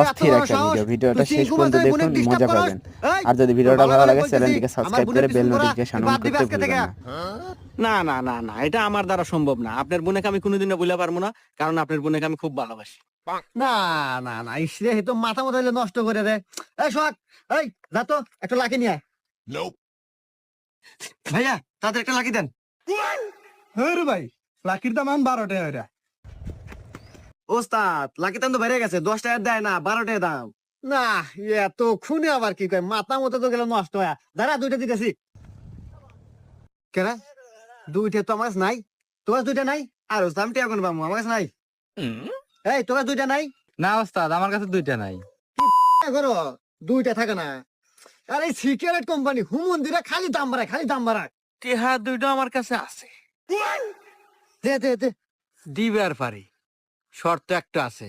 অস্থির একটা ভিডিওটা শেষ পর্যন্ত দেখুন, মজা পাবেন। আর যদি ভিডিওটা ভালো লাগে চ্যানেলটিকে সাবস্ক্রাইব করে বেল নোটিফিকেশন অন করতে ভুলবেন না। না না না না, এটা আমার দ্বারা সম্ভব না। আপনার বোনকে আমি কোনোদিনও ভুলে পারবো না, কারণ আপনার বোনকে আমি খুব ভালোবাসি। না না না, ইসরে তো মাথা মতো নষ্ট করে দে। এই সোহাগ, এই যা তো একটা লাকি নিয়ে আয়। ভাইয়া তাদের একটা লাকি দেন। রে ভাই, লাকির দাম 12 টাকা। ওস্তাদ লাকি দাম তো বেড়ে গেছে, 10 টাকা দেয় না, 12 টাকা দাম। না এত খুনে আবার কি কয়, মাথা মতো তো গেল নষ্ট হয়ে। দাঁড়া দুইটা দিতেছি। কেনা দুইটা তো আমার কাছে নাই, তোমার দুইটা নাই? আর দাম টিয়া কোন বামু আমার কাছে নাই। এই তোমার দুইটা নাই? না ওস্তাদ, আমার কাছে দুইটা নাই। করো দুইটা থাকে না। আরে সিগারেট কোম্পানি হুমন্দিরা খালি দাম বাড়ায়, খালি দাম বাড়ায়। টেহা দুইটা আমার কাছে আছে, দে দে দে। দিবে আর পারি। শর্ত একটা আছে,